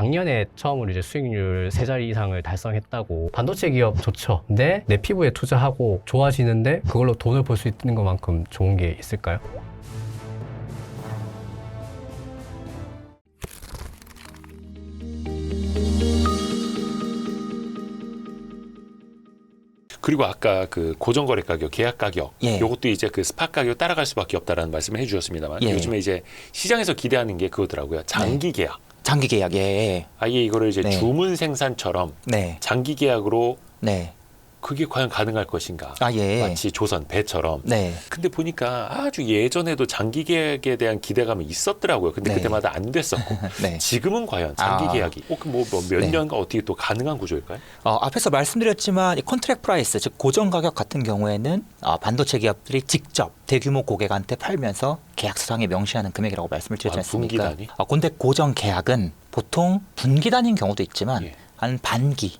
작년에 처음으로 이제 수익률 3자리 이상을 달성했다고. 반도체 기업 좋죠. 근데 내 피부에 투자하고 좋아지는데 그걸로 돈을 벌 수 있는 것만큼 좋은 게 있을까요? 그리고 아까 그 고정거래 가격, 계약 가격, 예. 요것도 이제 그 스팟 가격 따라갈 수밖에 없다라는 말씀을 해주셨습니다만 예. 요즘에 이제 시장에서 기대하는 게 그거더라고요. 장기 계약. 장기 계약, 예. 아예 이거를 이제 네. 주문 생산처럼 네. 장기 계약으로 네. 그게 과연 가능할 것인가? 아, 예. 마치 조선, 배처럼. 네. 근데 보니까 아주 예전에도 장기 계약에 대한 기대감이 있었더라고요. 근데 네. 그때마다 안 됐었고 네. 지금은 과연 장기 아. 계약이 몇 네. 년간 어떻게 또 가능한 구조일까요? 앞에서 말씀드렸지만 이 컨트랙 프라이스, 즉 고정 가격 같은 경우에는 반도체 기업들이 직접 대규모 고객한테 팔면서 계약서상에 명시하는 금액이라고 말씀을 드렸지 않습니까? 분기 단위? 근데 고정 계약은 보통 분기 단위인 경우도 있지만 예. 한 반기,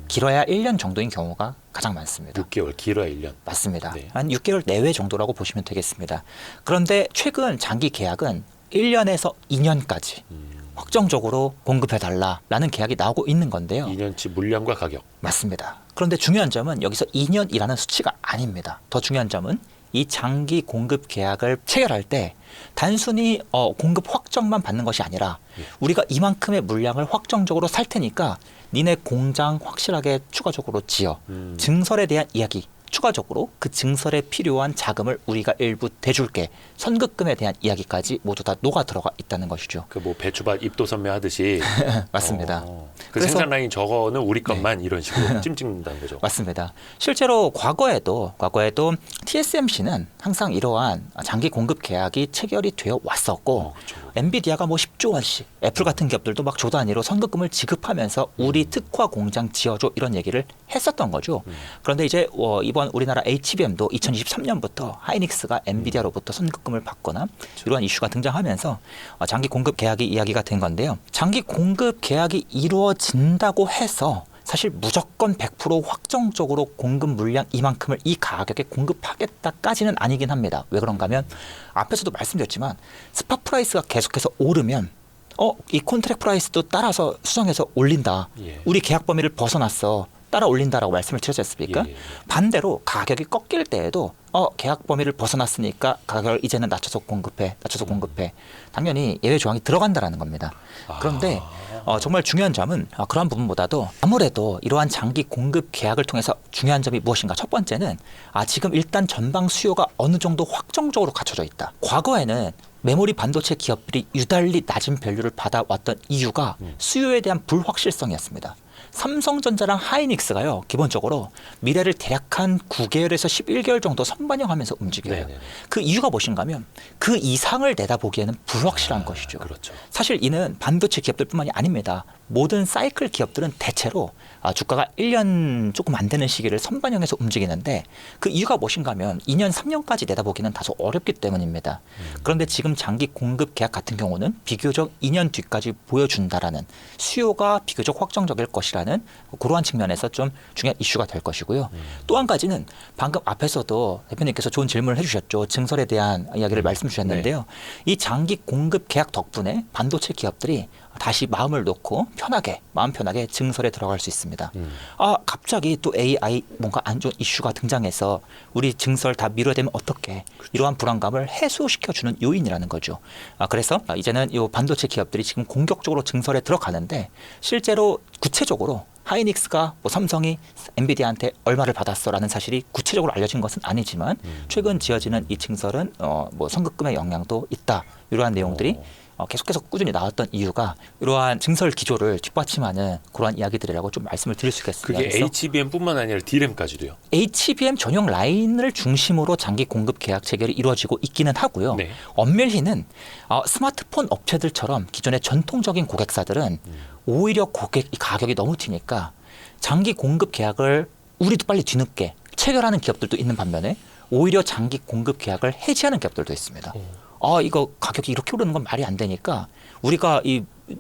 길어야 1년 정도인 경우가 가장 많습니다. 6개월, 길어야 1년. 맞습니다. 네. 한 6개월 내외 정도라고 보시면 되겠습니다. 그런데 최근 장기 계약은 1년에서 2년까지 확정적으로 공급해달라라는 계약이 나오고 있는 건데요. 2년치 물량과 가격. 맞습니다. 그런데 중요한 점은 여기서 2년이라는 수치가 아닙니다. 더 중요한 점은 이 장기 공급 계약을 체결할 때 단순히 공급 확정만 받는 것이 아니라 우리가 이만큼의 물량을 확정적으로 살 테니까 니네 공장 확실하게 추가적으로 지어 증설에 대한 이야기, 추가적으로 그 증설에 필요한 자금을 우리가 일부 대줄게, 선급금에 대한 이야기까지 모두 다 녹아 들어가 있다는 것이죠. 그 뭐 배추밭 입도 선매 하듯이 맞습니다. 그 그래서- 생산 라인 저거는 우리 것만 이런 식으로 찜 찍는다는 거죠. 맞습니다. 실제로 과거에도 TSMC는 항상 이러한 장기 공급 계약이 체결이 되어 왔었고 그렇죠. 엔비디아가 뭐 10조 원씩, 애플 같은 기업들도 막 조 단위로 선급금을 지급하면서 우리 특화 공장 지어줘 이런 얘기를 했었던 거죠. 그런데 이제 이번 우리나라 HBM도 2023년부터 하이닉스가 엔비디아로부터 선급금을 받거나 이러한 이슈가 등장하면서 장기 공급 계약이 이야기가 된 건데요. 장기 공급 계약이 이루어진다고 해서 사실 무조건 100% 확정적으로 공급 물량 이만큼을 이 가격에 공급하겠다까지는 아니긴 합니다. 왜 그런가 하면 앞에서도 말씀드렸지만 스팟 프라이스가 계속해서 오르면 이 컨트랙 프라이스도 따라서 수정해서 올린다. 예. 우리 계약 범위를 벗어났어. 따라 올린다라고 말씀을 드렸지 않습니까? 예. 반대로 가격이 꺾일 때에도 계약 범위를 벗어났으니까 가격을 이제는 낮춰서 공급해. 당연히 예외 조항이 들어간다라는 겁니다. 그런데 정말 중요한 점은 그러한 부분보다도 아무래도 이러한 장기 공급 계약을 통해서 중요한 점이 무엇인가? 첫 번째는 지금 일단 전방 수요가 어느 정도 확정적으로 갖춰져 있다. 과거에는 메모리 반도체 기업들이 유달리 낮은 밸류를 받아왔던 이유가 수요에 대한 불확실성이었습니다. 삼성전자랑 하이닉스가요, 기본적으로 미래를 대략 한 9개월에서 11개월 정도 선반영하면서 움직여요. 네네. 그 이유가 무엇인가 하면 그 이상을 내다보기에는 불확실한 것이죠. 그렇죠. 사실 이는 반도체 기업들뿐만이 아닙니다. 모든 사이클 기업들은 대체로 주가가 1년 조금 안 되는 시기를 선반영해서 움직이는데 그 이유가 무엇인가 하면 2년, 3년까지 내다보기는 다소 어렵기 때문입니다. 그런데 지금 장기 공급 계약 같은 경우는 비교적 2년 뒤까지 보여준다라는 수요가 비교적 확정적일 것이라는 그러한 측면에서 좀 중요한 이슈가 될 것이고요. 또 한 가지는 방금 앞에서도 대표님께서 좋은 질문을 해주셨죠. 증설에 대한 이야기를 말씀 주셨는데요. 이 장기 공급 계약 덕분에 반도체 기업들이 다시 마음을 놓고 마음 편하게 증설에 들어갈 수 있습니다. 갑자기 또 AI 뭔가 안 좋은 이슈가 등장해서 우리 증설 다 미뤄야 되면 어떻게 이러한 불안감을 해소시켜주는 요인이라는 거죠. 그래서 이제는 이 반도체 기업들이 지금 공격적으로 증설에 들어가는데 실제로 구체적으로 하이닉스가 삼성이 엔비디아한테 얼마를 받았어라는 사실이 구체적으로 알려진 것은 아니지만 최근 지어지는 이 증설은 선급금의 영향도 있다. 이러한 내용들이 계속해서 꾸준히 나왔던 이유가 이러한 증설 기조를 뒷받침하는 그러한 이야기들이라고 좀 말씀을 드릴 수가 있습니다. 그게 HBM뿐만 아니라 D램까지도요. HBM 전용 라인을 중심으로 장기 공급 계약 체결이 이루어지고 있기는 하고요. 네. 엄밀히는 스마트폰 업체들처럼 기존의 전통적인 고객사들은 오히려 고객 가격이 너무 튀니까 장기 공급 계약을 우리도 빨리 뒤늦게 체결하는 기업들도 있는 반면에 오히려 장기 공급 계약을 해지하는 기업들도 있습니다. 이거 가격이 이렇게 오르는 건 말이 안 되니까 우리가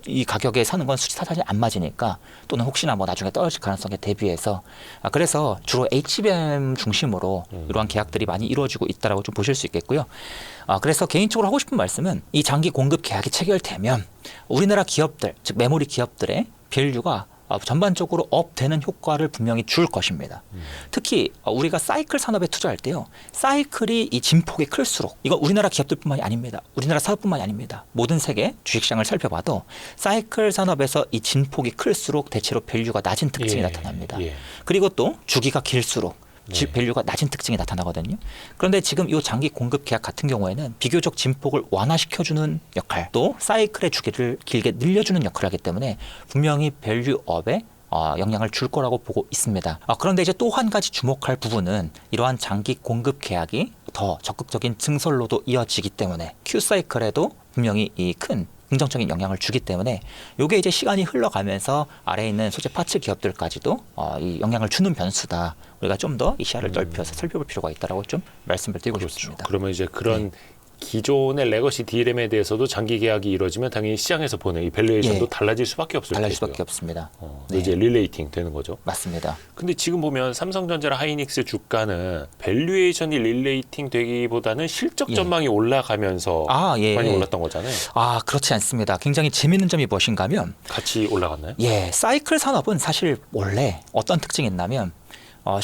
이 가격에 사는 건 수치사상이 안 맞으니까 또는 혹시나 뭐 나중에 떨어질 가능성에 대비해서 그래서 주로 HBM 중심으로 이러한 계약들이 많이 이루어지고 있다라고 좀 보실 수 있겠고요. 그래서 개인적으로 하고 싶은 말씀은 이 장기 공급 계약이 체결되면 우리나라 기업들, 즉 메모리 기업들의 밸류가 전반적으로 업되는 효과를 분명히 줄 것입니다. 특히 우리가 사이클 산업에 투자할 때요. 사이클이 이 진폭이 클수록 이건 우리나라 기업들뿐만이 아닙니다. 우리나라 사업뿐만이 아닙니다. 모든 세계 주식시장을 살펴봐도 사이클 산업에서 이 진폭이 클수록 대체로 밸류가 낮은 특징이 나타납니다. 그리고 또 주기가 길수록 밸류가 낮은 특징이 나타나거든요. 그런데 지금 이 장기 공급 계약 같은 경우에는 비교적 진폭을 완화시켜주는 역할, 또 사이클의 주기를 길게 늘려주는 역할을 하기 때문에 분명히 밸류업에 영향을 줄 거라고 보고 있습니다. 그런데 이제 또 한 가지 주목할 부분은 이러한 장기 공급 계약이 더 적극적인 증설로도 이어지기 때문에 Q 사이클에도 분명히 이 큰 긍정적인 영향을 주기 때문에 이게 이제 시간이 흘러가면서 아래에 있는 소재 파츠 기업들까지도 이 영향을 주는 변수다. 우리가 좀 더 이 시야를 넓혀서 살펴볼 필요가 있다라고 좀 말씀을 드리고 싶습니다. 그러면 이제 그런 기존의 레거시 D램에 대해서도 장기 계약이 이루어지면 당연히 시장에서 보는 이 밸류에이션도 달라질 수밖에 없을 달라질 테고요. 수밖에 없습니다. 이제 릴레이팅 되는 거죠. 맞습니다. 근데 지금 보면 삼성전자랑 하이닉스 주가는 밸류에이션이 릴레이팅 되기보다는 실적 전망이 올라가면서 많이 올랐던 거잖아요. 그렇지 않습니다. 굉장히 재밌는 점이 무엇인가 하면 같이 올라갔나요? 사이클 산업은 사실 원래 어떤 특징이 있냐면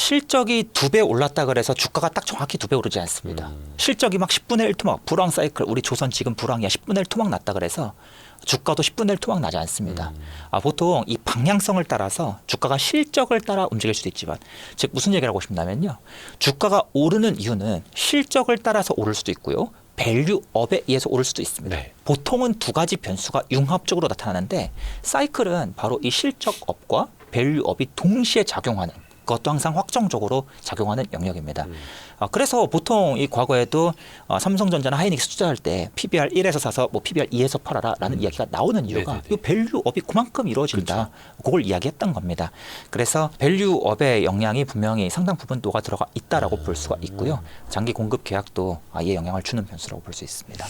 실적이 2배 올랐다 그래서 주가가 딱 정확히 2배 오르지 않습니다. 실적이 막 10분의 1 토막, 불황 사이클, 우리 조선 지금 불황이야 10분의 1 토막 났다 그래서 주가도 10분의 1 토막 나지 않습니다. 보통 이 방향성을 따라서 주가가 실적을 따라 움직일 수도 있지만, 즉 무슨 얘기를 하고 싶냐면요. 주가가 오르는 이유는 실적을 따라서 오를 수도 있고요. 밸류업에 의해서 오를 수도 있습니다. 보통은 두 가지 변수가 융합적으로 나타나는데 사이클은 바로 이 실적업과 밸류업이 동시에 작용하는, 그것도 항상 확정적으로 작용하는 영역입니다. 그래서 보통 이 과거에도 삼성전자나 하이닉스 투자할 때 PBR 1에서 사서 뭐 PBR 2에서 팔아라라는 이야기가 나오는 이유가 이 밸류업이 그만큼 이루어진다. 그걸 이야기했던 겁니다. 그래서 밸류업의 영향이 분명히 상당 부분 녹아 들어가 있다라고 볼 수가 있고요. 장기 공급 계약도 이에 영향을 주는 변수라고 볼 수 있습니다.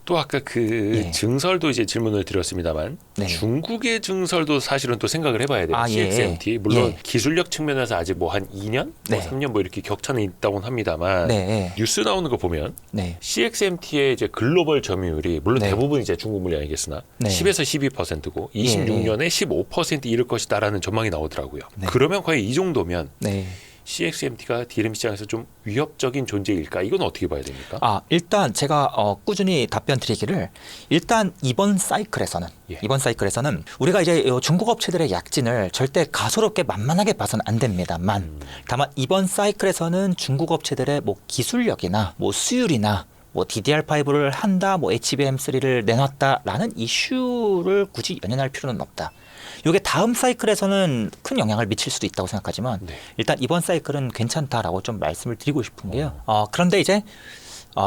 또 아까 그 증설도 이제 질문을 드렸습니다만 중국의 증설도 사실은 또 생각을 해봐야 돼요. CXMT 물론 기술력 측면에서 아직 뭐 한 2년, 뭐 3년 뭐 이렇게 격차는 있다고는 합니다만 뉴스 나오는 거 보면 CXMT의 이제 글로벌 점유율이 물론 대부분 이제 중국 물량이겠으나 10에서 12%고 26년에 15% 이를 것이다라는 전망이 나오더라고요. 그러면 과연 이 정도면 CXMT가 D램 시장에서 좀 위협적인 존재일까? 이건 어떻게 봐야 됩니까? 일단 제가 꾸준히 답변 드리기를 일단 이번 사이클에서는 우리가 이제 중국 업체들의 약진을 절대 가소롭게 만만하게 봐서는 안 됩니다만 다만 이번 사이클에서는 중국 업체들의 뭐 기술력이나 뭐 수율이나 뭐 DDR5를 한다, 뭐 HBM3를 내놨다라는 이슈를 굳이 연연할 필요는 없다. 이게 다음 사이클에서는 큰 영향을 미칠 수도 있다고 생각하지만 일단 이번 사이클은 괜찮다라고 좀 말씀을 드리고 싶은 게요. 그런데 이제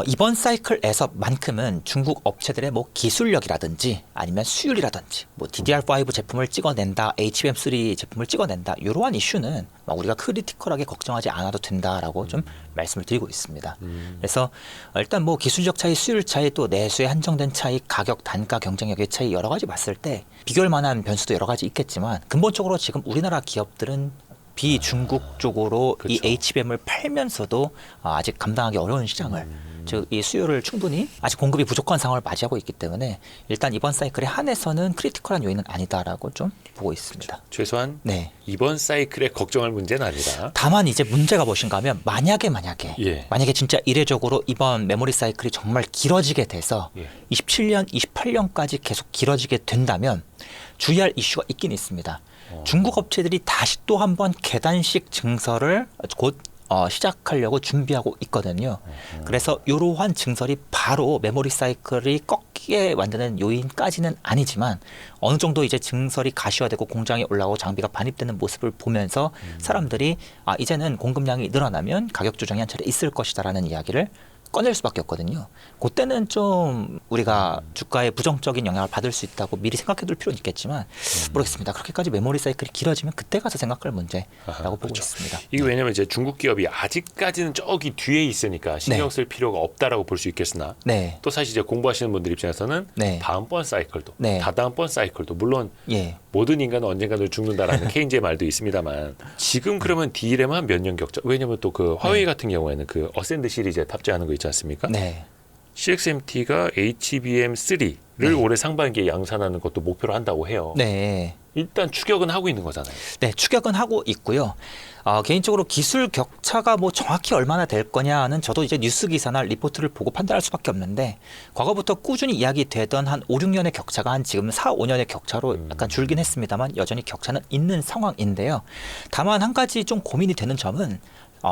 이번 사이클에서만큼은 중국 업체들의 뭐 기술력이라든지 아니면 수율이라든지 뭐 DDR5 제품을 찍어낸다, HBM3 제품을 찍어낸다 이러한 이슈는 우리가 크리티컬하게 걱정하지 않아도 된다라고 좀 말씀을 드리고 있습니다. 그래서 일단 뭐 기술력 차이, 수율 차이, 또 내수의 한정된 차이, 가격, 단가, 경쟁력의 차이 여러 가지 봤을 때 비교할 만한 변수도 여러 가지 있겠지만 근본적으로 지금 우리나라 기업들은 비중국 쪽으로 이 HBM을 팔면서도 아직 감당하기 어려운 시장을 즉 이 수요를 충분히 아직 공급이 부족한 상황을 맞이하고 있기 때문에 일단 이번 사이클에 한해서는 크리티컬한 요인은 아니다라고 좀 보고 있습니다. 최소한 이번 사이클에 걱정할 문제는 아니다. 다만 이제 문제가 무엇인가 하면 만약에 진짜 이례적으로 이번 메모리 사이클이 정말 길어지게 돼서 27년, 28년까지 계속 길어지게 된다면 주의할 이슈가 있긴 있습니다. 중국 업체들이 다시 또 한 번 계단식 증설을 곧 시작하려고 준비하고 있거든요. 그래서 이러한 증설이 바로 메모리 사이클이 꺾이게 만드는 요인까지는 아니지만 어느 정도 이제 증설이 가시화되고 공장에 올라오고 장비가 반입되는 모습을 보면서 사람들이 이제는 공급량이 늘어나면 가격 조정이 한 차례 있을 것이다라는 이야기를 꺼낼 수밖에 없거든요. 그때는 좀 우리가 주가에 부정적인 영향을 받을 수 있다고 미리 생각해둘 필요는 있겠지만 모르겠습니다. 그렇게까지 메모리 사이클이 길어지면 그때 가서 생각할 문제라고 보고 있습니다. 이게 왜냐하면 이제 중국 기업이 아직까지는 저기 뒤에 있으니까 신경 쓸 필요가 없다라고 볼 수 있겠으나 네. 또 사실 이제 공부하시는 분들 입장에서는 네. 다음번 사이클도 네. 다다음번 사이클도 물론 예. 모든 인간은 언젠가는 죽는다라는 케인즈의 말도 있습니다만 지금 그러면 D램은 몇 년 격차? 왜냐하면 또 그 화웨이 같은 경우에는 그 어센드 시리즈에 탑재하는 거 있지 않습니까? 네. CXMT가 HBM3를 네. 올해 상반기에 양산하는 것도 목표로 한다고 해요. 네. 일단 추격은 하고 있는 거잖아요. 네, 추격은 하고 있고요. 개인적으로 기술 격차가 뭐 정확히 얼마나 될 거냐는 저도 이제 뉴스 기사나 리포트를 보고 판단할 수밖에 없는데 과거부터 꾸준히 이야기되던 한 5, 6년의 격차가 한 지금 4, 5년의 격차로 약간 줄긴 했습니다만 여전히 격차는 있는 상황인데요. 다만 한 가지 좀 고민이 되는 점은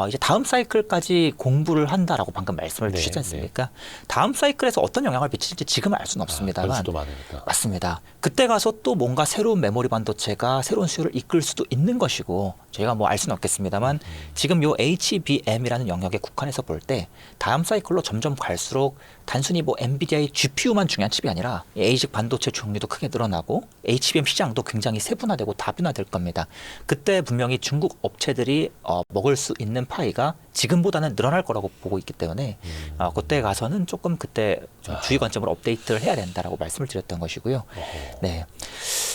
이제 다음 사이클까지 공부를 한다라고 방금 말씀을 네, 주시지 않습니까? 다음 사이클에서 어떤 영향을 미칠지 지금은 알 수는 없습니다만 변수도 많으니까. 맞습니다. 그때 가서 또 뭔가 새로운 메모리 반도체가 새로운 수요를 이끌 수도 있는 것이고 저희가 뭐 알 수는 없겠습니다만 지금 요 HBM이라는 영역에 국한해서 볼 때 다음 사이클로 점점 갈수록 단순히 뭐 엔비디아의 GPU만 중요한 칩이 아니라 ASIC 반도체 종류도 크게 늘어나고 HBM 시장도 굉장히 세분화되고 다변화될 겁니다. 그때 분명히 중국 업체들이 먹을 수 있는 파이가 지금보다는 늘어날 거라고 보고 있기 때문에 그때 가서는 조금 그때 좀 주의 관점으로 업데이트를 해야 된다라고 말씀을 드렸던 것이고요. 네.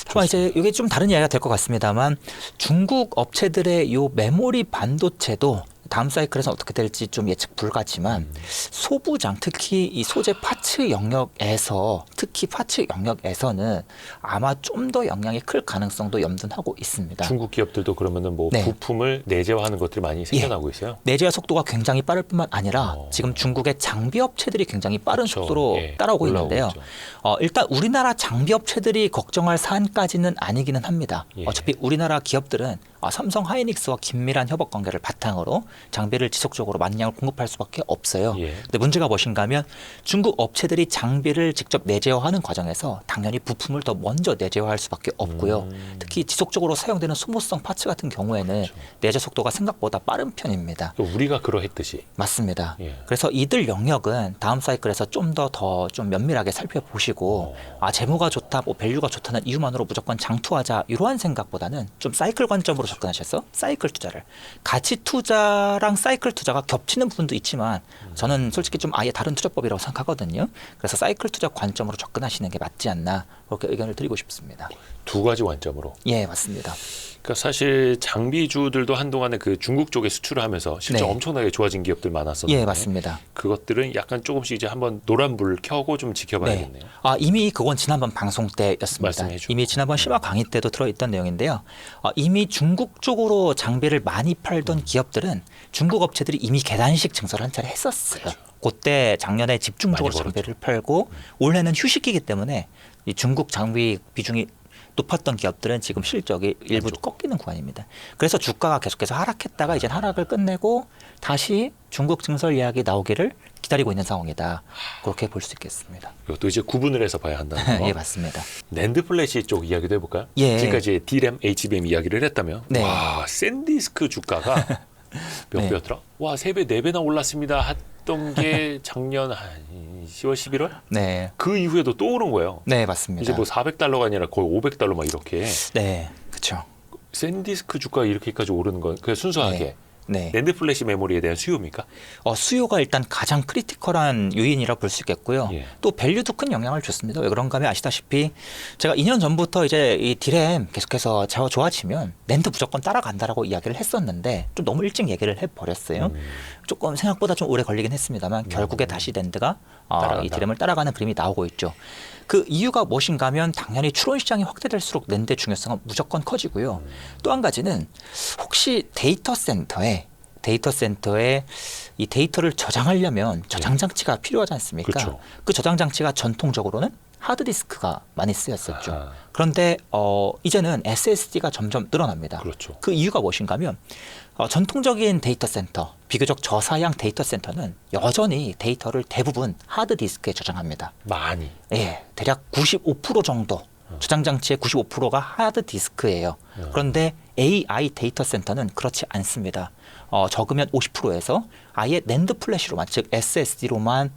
하지만 이제 이게 좀 다른 이야기가 될 것 같습니다만 중국 업체들의 요 메모리 반도체도 다음 사이클에서 어떻게 될지 좀 예측 불가지만 소부장 특히 이 소재 파츠 영역에서 특히 파츠 영역에서는 아마 좀 더 영향이 클 가능성도 염두하고 있습니다. 중국 기업들도 그러면은 뭐 네. 부품을 내재화하는 것들이 많이 생겨나고 있어요. 내재화 속도가 굉장히 빠를 뿐만 아니라 지금 중국의 장비 업체들이 굉장히 빠른 그렇죠. 속도로 예, 따라오고 올라오고 있는데요. 있죠. 일단 우리나라 장비 업체들이 걱정할 사안까지는 아니기는 합니다. 예. 어차피 우리나라 기업들은 삼성 하이닉스와 긴밀한 협업 관계를 바탕으로 장비를 지속적으로 만량을 공급할 수밖에 없어요. 예. 근데 문제가 무엇인가 하면 중국 업체들이 장비를 직접 내재화하는 과정에서 당연히 부품을 더 먼저 내재화할 수밖에 없고요. 특히 지속적으로 사용되는 소모성 파츠 같은 경우에는 그렇죠. 내재 속도가 생각보다 빠른 편입니다. 또 우리가 그러했듯이 맞습니다. 예. 그래서 이들 영역은 다음 사이클에서 좀 더 좀 면밀하게 살펴보시고 재무가 좋다, 뭐 밸류가 좋다는 이유만으로 무조건 장투하자 이러한 생각보다는 좀 사이클 관점으로 접근하셔서 사이클 투자를 가치 투자랑 사이클 투자가 겹치는 부분도 있지만 저는 솔직히 좀 아예 다른 투자법이라고 생각하거든요. 그래서 사이클 투자 관점으로 접근하시는 게 맞지 않나 그렇게 의견을 드리고 싶습니다. 두 가지 관점으로. 예, 맞습니다. 그러니까 사실 장비주들도 한동안에 그 중국 쪽에 수출을 하면서 실제 네. 엄청나게 좋아진 기업들 많았었는데 예, 맞습니다. 그것들은 약간 조금씩 이제 한번 노란 불 켜고 좀 지켜봐야겠네요. 이미 그건 지난번 방송 때였습니다. 말씀해 주시죠. 이미 지난번 심화 강의 때도 들어있던 내용인데요. 이미 중국 쪽으로 장비를 많이 팔던 기업들은 중국 업체들이 이미 계단식 증설을 한 차례 했었어요. 그때 작년에 집중적으로 많이 장비를 팔고 올해는 휴식기이기 때문에 이 중국 장비 비중이 높았던 기업들은 지금 실적이 일부 꺾이는 구간입니다. 그래서 주가가 계속해서 하락했다가 이제 하락을 끝내고 다시 중국 증설 예약이 나오기를 기다리고 있는 상황이다. 그렇게 볼 수 있겠습니다. 이것도 이제 구분을 해서 봐야 한다는 거. 예, 맞습니다. 낸드 플래시 쪽 이야기도 해볼까요? 예. 지금까지 D램, HBM 이야기를 했다면 네. 와 샌디스크 주가가 몇 네. 배였더라? 와 3배, 4배나 올랐습니다 했던 게 작년 한 10월, 11월? 네. 그 이후에도 또 오른 거예요. 네, 맞습니다. 이제 뭐 400달러가 아니라 거의 500달러 막 이렇게 네, 그렇죠. 샌디스크 주가가 이렇게까지 오르는 건 그냥 순수하게 네. 낸드 플래시 메모리에 대한 수요입니까? 수요가 일단 가장 크리티컬한 요인이라 볼 수 있겠고요. 예. 또 밸류도 큰 영향을 줬습니다. 왜 그런가 하면 아시다시피 제가 2년 전부터 이제 이 D램 계속해서 좋아지면 낸드 무조건 따라간다라고 이야기를 했었는데 좀 너무 일찍 얘기를 해버렸어요. 조금 생각보다 좀 오래 걸리긴 했습니다만 결국에 다시 낸드가 이 D램을 따라가는 그림이 나오고 있죠. 그 이유가 무엇인가 하면 당연히 추론 시장이 확대될수록 낸드의 중요성은 무조건 커지고요. 또 한 가지는 혹시 데이터 센터에 이 데이터를 저장하려면 저장 장치가 필요하지 않습니까? 그렇죠. 그 저장 장치가 전통적으로는 하드디스크가 많이 쓰였었죠. 아하. 그런데 이제는 SSD가 점점 늘어납니다. 그렇죠. 그 이유가 무엇인가 하면 전통적인 데이터 센터, 비교적 저사양 데이터 센터는 여전히 데이터를 대부분 하드디스크에 저장합니다. 많이. 예, 대략 95% 정도 저장 장치의 95%가 하드 디스크예요. 그런데 AI 데이터 센터는 그렇지 않습니다. 적으면 50%에서 아예 낸드 플래시로만, 즉 SSD로만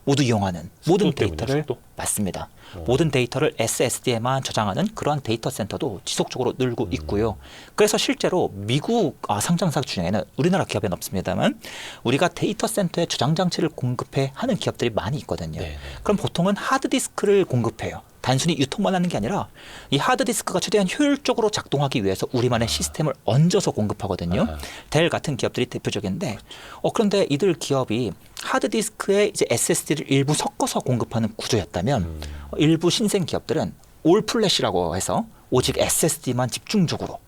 모두 이용하는 모든 데이터를 맞습니다. 모든 데이터를 SSD에만 저장하는 그러한 데이터 센터도 지속적으로 늘고 있고요. 그래서 실제로 미국 상장사 중에는 우리나라 기업에는 없습니다만 우리가 데이터 센터에 저장 장치를 공급해 하는 기업들이 많이 있거든요. 네네. 그럼 보통은 하드디스크를 공급해요. 단순히 유통만 하는 게 아니라 이 하드디스크가 최대한 효율적으로 작동하기 위해서 우리만의 시스템을 얹어서 공급하거든요. 델 같은 기업들이 대표적인데 그런데 이들 기업이 하드디스크에 이제 SSD를 일부 섞어서 공급하는 구조였다면 일부 신생 기업들은 올 플래시라고 해서 오직 SSD만 집중적으로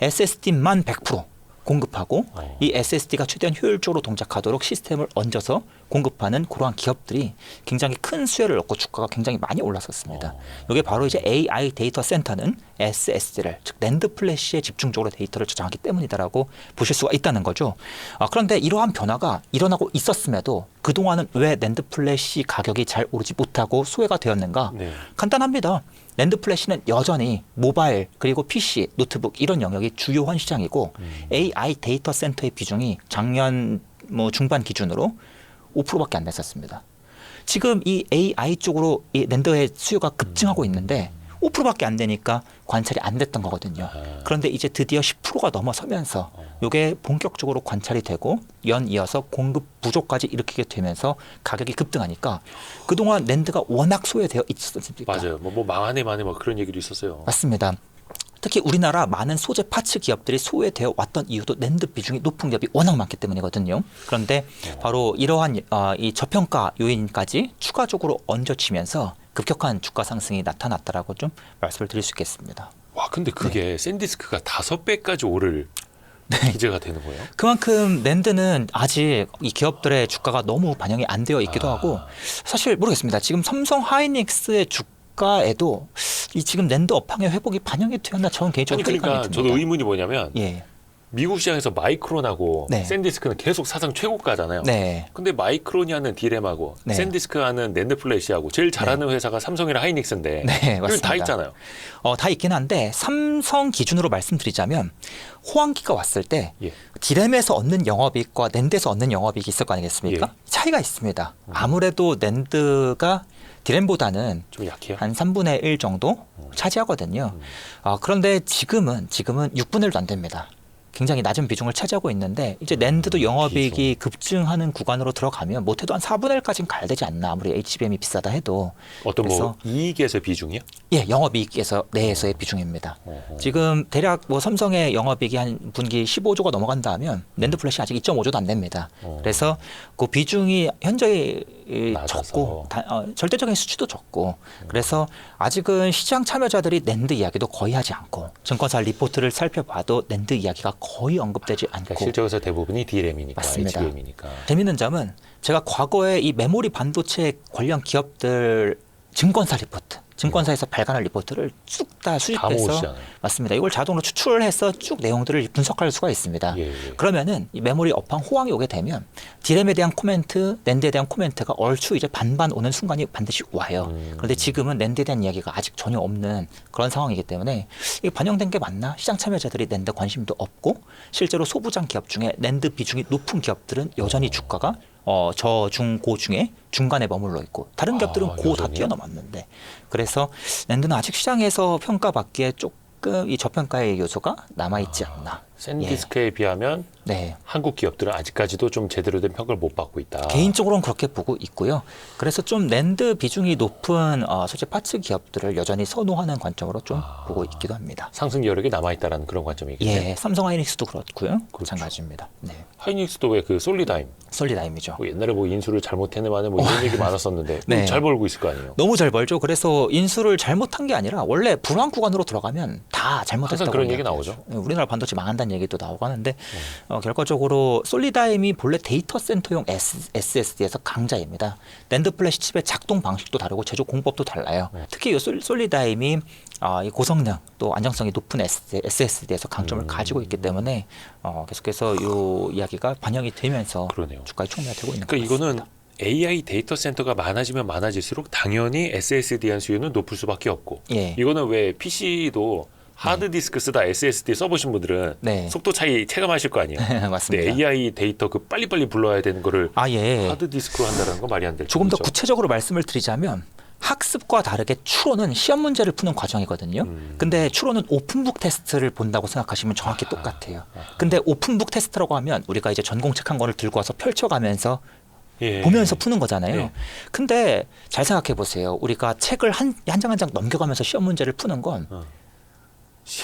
SSD만 100% 공급하고 이 SSD가 최대한 효율적으로 동작하도록 시스템을 얹어서 공급하는 그러한 기업들이 굉장히 큰 수혜를 얻고 주가가 굉장히 많이 올랐었습니다. 이게 바로 이제 AI 데이터 센터는 SSD를 즉 낸드 플래시에 집중적으로 데이터를 저장하기 때문이다라고 보실 수가 있다는 거죠. 그런데 이러한 변화가 일어나고 있었음에도 그동안은 왜 낸드 플래시 가격이 잘 오르지 못하고 소외가 되었는가? 네. 간단합니다. 낸드 플래시는 여전히 모바일 그리고 PC, 노트북 이런 영역이 주요한 시장이고 AI 데이터 센터의 비중이 작년 중반 기준으로 5%밖에 안 됐었습니다. 지금 이 AI 쪽으로 이 낸드의 수요가 급증하고 있는데 5%밖에 안 되니까 관찰이 안 됐던 거거든요. 그런데 이제 드디어 10%가 넘어서면서 이게 본격적으로 관찰이 되고 연이어서 공급 부족까지 일으키게 되면서 가격이 급등하니까 그동안 낸드가 워낙 소외되어 있었습니까? 맞아요. 뭐 망하네 마네 뭐 그런 얘기도 있었어요. 맞습니다. 특히 우리나라 많은 소재 파츠 기업들이 소외되어 왔던 이유도 낸드 비중이 높은 기업이 워낙 많기 때문이거든요. 그런데 바로 이러한 이 저평가 요인까지 추가적으로 얹어지면서 급격한 주가 상승이 나타났다라고 좀 말씀을 드릴 수 있겠습니다. 와, 근데 그게 샌디스크가 5배까지 오를 기재가 되는 거예요? 그만큼 낸드는 아직 이 기업들의 주가가 너무 반영이 안 되어 있기도 하고 사실 모르겠습니다. 지금 삼성 하이닉스의 주가에도 이 지금 낸드 업황의 회복이 반영이 되었나 저는 개인적으로 그러니까 저도 의문이 뭐냐면 미국 시장에서 마이크론하고 샌디스크는 계속 사상 최고가잖아요. 근데 마이크론이 하는 디램하고 샌디스크 하는 낸드 플래시하고 제일 잘하는 회사가 삼성이랑 하이닉스인데 다 있잖아요. 다 있긴 한데 삼성 기준으로 말씀드리자면 호황기가 왔을 때 디램에서 얻는 영업이익과 낸드에서 얻는 영업이익이 있을 거 아니겠습니까? 차이가 있습니다. 아무래도 낸드가 디램보다는 좀 약해요? 한 3분의 1 정도 차지하거든요. 그런데 지금은 6분의 1도 안 됩니다. 굉장히 낮은 비중을 차지하고 있는데 이제 낸드도 영업이익이 급증하는 구간으로 들어가면 못해도 한 4분의 1까지는 가야 되지 않나 아무리 HBM이 비싸다 해도. 어떤 뭐 이익에서 비중이요? 예, 영업이익에서 내에서의 비중입니다. 지금 대략 뭐 삼성의 영업이익이 한 분기 15조가 넘어간다 하면 낸드 플래시 아직 2.5조도 안 됩니다. 그래서 그 비중이 현저히 적고 절대적인 수치도 적고 그래서 아직은 시장 참여자들이 낸드 이야기도 거의 하지 않고 증권사 리포트를 살펴봐도 낸드 이야기가 거의 언급되지 않고 실적에서 대부분이 D램이니까 맞습니다. HBM이니까. 재미있는 점은 제가 과거에 이 메모리 반도체 관련 기업들 증권사 리포트 증권사에서 발간한 리포트를 쭉 다 수집해서 맞습니다. 이걸 자동으로 추출해서 쭉 내용들을 분석할 수가 있습니다. 그러면은 이 메모리 업황 호황이 오게 되면 디램에 대한 코멘트, 낸드에 대한 코멘트가 얼추 이제 반반 오는 순간이 반드시 와요. 그런데 지금은 낸드에 대한 이야기가 아직 전혀 없는 그런 상황이기 때문에 이게 반영된 게 맞나? 시장 참여자들이 낸드 관심도 없고 실제로 소부장 기업 중에 낸드 비중이 높은 기업들은 여전히 주가가 저, 중, 고 중에 중간에 머물러 있고 다른 기업들은 고 다 뛰어넘었는데 그래서 낸드는 아직 시장에서 평가받기에 조금 이 저평가의 요소가 남아있지 않나. 샌디스크에 비하면 한국 기업들은 아직까지도 좀 제대로 된 평가를 못 받고 있다. 개인적으로는 그렇게 보고 있고요. 그래서 좀 낸드 비중이 높은 소재 파츠 기업들을 여전히 선호하는 관점으로 좀 보고 있기도 합니다. 상승 여력이 남아있다는 그런 관점이겠네요. 예, 삼성 하이닉스도 그렇고요. 마찬가지입니다. 하이닉스도 왜 그 솔리다임이죠. 옛날에 뭐 인수를 잘못했네 마네 뭐 이런 얘기 많았었는데 잘 벌고 있을 거 아니에요. 너무 잘 벌죠. 그래서 인수를 잘못한 게 아니라 원래 불황 구간으로 들어가면 다 잘못했다고 항상 그런 얘기 나오죠. 우리나라 반도체 망한다는 얘기도 나오고 하는데 결과적으로 솔리다임이 본래 데이터 센터용 SSD에서 강자입니다. 낸드 플래시 칩의 작동 방식도 다르고 제조 공법도 달라요. 특히 이 솔리다임이 이 고성능 또 안정성이 높은 SSD에서 강점을 가지고 있기 때문에 계속해서 이 이야기가 반영이 되면서 주가의 촉매가 되고 있는 것 같습니다. 이거는 AI 데이터 센터가 많아지면 많아질수록 당연히 SSD한 수요는 높을 수밖에 없고 예. 이거는 왜 PC도 하드디스크 쓰다 SSD 써보신 분들은 네. 속도 차이 체감하실 거 아니에요. 맞습니다. 근데 AI 데이터 그 빨리빨리 불러야 되는 거를 예. 하드디스크로 한다는 건 말이 안 되죠. 조금 더 구체적으로 말씀을 드리자면 학습과 다르게 추론은 시험 문제를 푸는 과정이거든요. 근데 추론은 오픈북 테스트를 본다고 생각하시면 정확히 똑같아요. 근데 오픈북 테스트라고 하면 우리가 이제 전공책 한 권을 들고 와서 펼쳐가면서 예. 보면서 푸는 거잖아요. 예. 근데 잘 생각해 보세요. 우리가 책을 한 장 한 장 넘겨가면서 시험 문제를 푸는 건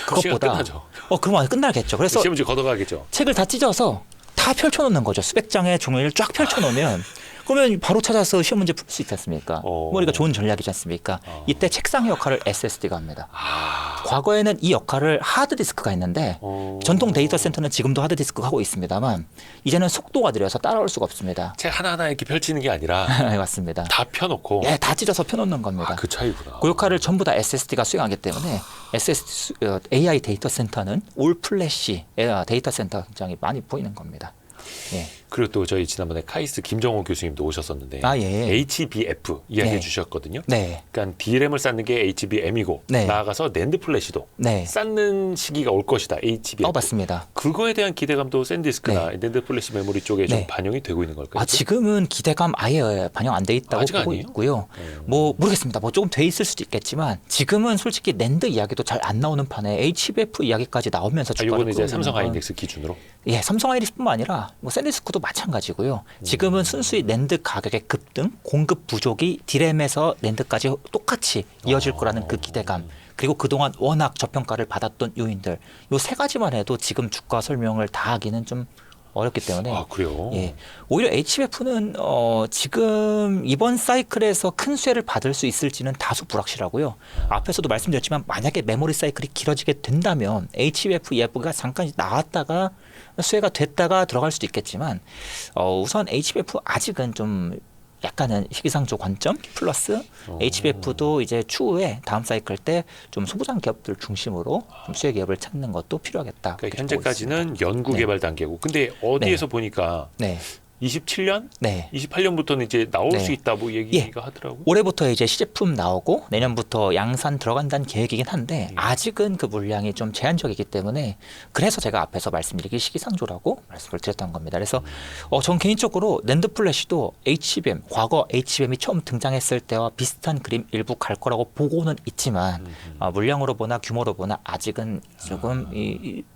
그것보다 끝나죠. 그러면 끝나겠죠. 그래서 시험 문제 걷어가겠죠. 책을 다 찢어서 다 펼쳐놓는 거죠. 수백 장의 종이를 쫙 펼쳐놓으면 그러면 바로 찾아서 시험 문제 풀 수 있지 않습니까? 우리가 좋은 전략이지 않습니까? 이때 책상의 역할을 SSD가 합니다. 과거에는 이 역할을 하드디스크가 했는데 전통 데이터 센터는 지금도 하드디스크가 하고 있습니다만 이제는 속도가 느려서 따라올 수가 없습니다. 책 하나하나 이렇게 펼치는 게 아니라 맞습니다. 다 펴놓고 예, 다 찢어서 펴놓는 겁니다. 그 차이구나. 그 역할을 전부 다 SSD가 수행하기 때문에 AI 데이터 센터는 올 플래시 데이터 센터 굉장히 많이 보이는 겁니다. 예. 그리고 또 저희 지난번에 카이스트 김정호 교수님도 오셨었는데 예. HBF 이야기해 네. 주셨거든요. 네. 그러니까 DRAM을 쌓는 게 HBM이고 네. 나아가서 낸드 플래시도 네. 쌓는 시기가 올 것이다. HBF. 맞습니다. 그거에 대한 기대감도 샌디스크나 낸드 플래시 메모리 쪽에 좀 네. 반영이 되고 있는 걸까요? 지금은 기대감 아예 반영 안 돼 있다고 아직 보고 아니에요? 있고요. 모르겠습니다. 조금 돼 있을 수도 있겠지만 지금은 솔직히 낸드 이야기도 잘 안 나오는 판에 HBF 이야기까지 나오면서 주가를 이거는 이제 끌어올리는 삼성 건 하이닉스 기준으로. 예, 삼성 하이닉스뿐만 아니라 샌디스크도 마찬가지고요. 지금은 순수히 낸드 가격의 급등, 공급 부족이 디램에서 낸드까지 똑같이 이어질 거라는 그 기대감. 그리고 그동안 워낙 저평가를 받았던 요인들. 요 세 가지만 해도 지금 주가 설명을 다 하기는 좀 어렵기 때문에. 그래요? 예. 오히려 HBF는 지금 이번 사이클에서 큰 수혜를 받을 수 있을지는 다소 불확실하고요. 앞에서도 말씀드렸지만 만약에 메모리 사이클이 길어지게 된다면 HBF 이야기가 잠깐 나왔다가 수혜가 됐다가 들어갈 수도 있겠지만 우선 HBF 아직은 좀 약간은 시기상조 관점 플러스 HBF도 이제 추후에 다음 사이클 때 좀 소부장 기업들 중심으로 좀 수혜 기업을 찾는 것도 필요하겠다. 그러니까 현재까지는 연구 개발 단계고. 근데 어디에서 보니까 27년, 28년부터는 이제 나올 수 있다 뭐 얘기가 하더라고요. 올해부터 이제 시제품 나오고 내년부터 양산 들어간다는 계획이긴 한데 아직은 그 물량이 좀 제한적이기 때문에 그래서 제가 앞에서 말씀드리기 시기상조라고 말씀을 드렸던 겁니다. 그래서 전 개인적으로 낸드 플래시도 HBM, 과거 HBM이 처음 등장했을 때와 비슷한 그림 일부 갈 거라고 보고는 있지만 물량으로 보나 규모로 보나 아직은 조금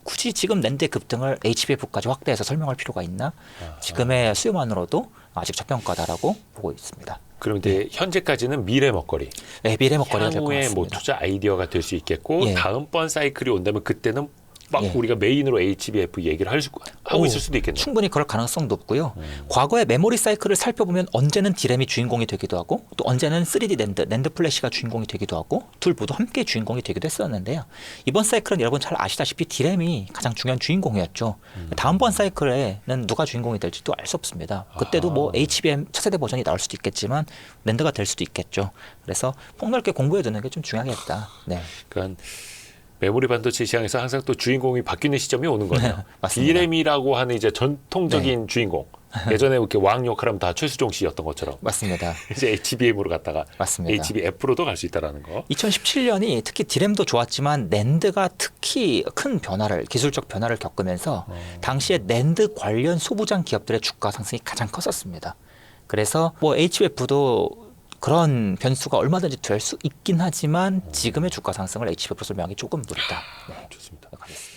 굳이 지금 낸드의 급등을 HBF까지 확대해서 설명할 필요가 있나? 지금의 수요만으로도 아직 저평가다라고 보고 있습니다. 그럼 이제 현재까지는 미래 먹거리. 미래 먹거리가 될 것 향후에 같습니다. 뭐 투자 아이디어가 될 수 있겠고 다음번 사이클이 온다면 그때는 막 우리가 메인으로 HBF 얘기를 하고 있을 수도 있겠네요. 충분히 그럴 가능성도 높고요. 과거의 메모리 사이클을 살펴보면 언제는 디램이 주인공이 되기도 하고 또 언제는 3D 낸드 플래시가 주인공이 되기도 하고 둘 모두 함께 주인공이 되기도 했었는데요. 이번 사이클은 여러분 잘 아시다시피 디램이 가장 중요한 주인공이었죠. 다음번 사이클에는 누가 주인공이 될지도 알 수 없습니다. 그때도 뭐 HBM 차세대 버전이 나올 수도 있겠지만 낸드가 될 수도 있겠죠. 그래서 폭넓게 공부해 두는 게 좀 중요하겠다. 네. 그러니까 메모리 반도체 시장에서 항상 또 주인공이 바뀌는 시점이 오는 거네요. 맞습니다. D램이라고 하는 이제 전통적인 주인공. 예전에 이렇게 왕 역할하면 다 최수종 씨였던 것처럼. 맞습니다. 이제 HBM으로 갔다가 맞습니다. HBF로도 갈 수 있다라는 거. 2017년이 특히 디램도 좋았지만 낸드가 특히 큰 기술적 변화를 겪으면서 당시에 낸드 관련 소부장 기업들의 주가 상승이 가장 컸었습니다. 그래서 뭐 HBF도 그런 변수가 얼마든지 될 수 있긴 하지만 지금의 주가 상승을 HBF로 설명하기 조금 무리다. 네. 좋습니다. 가겠습니다.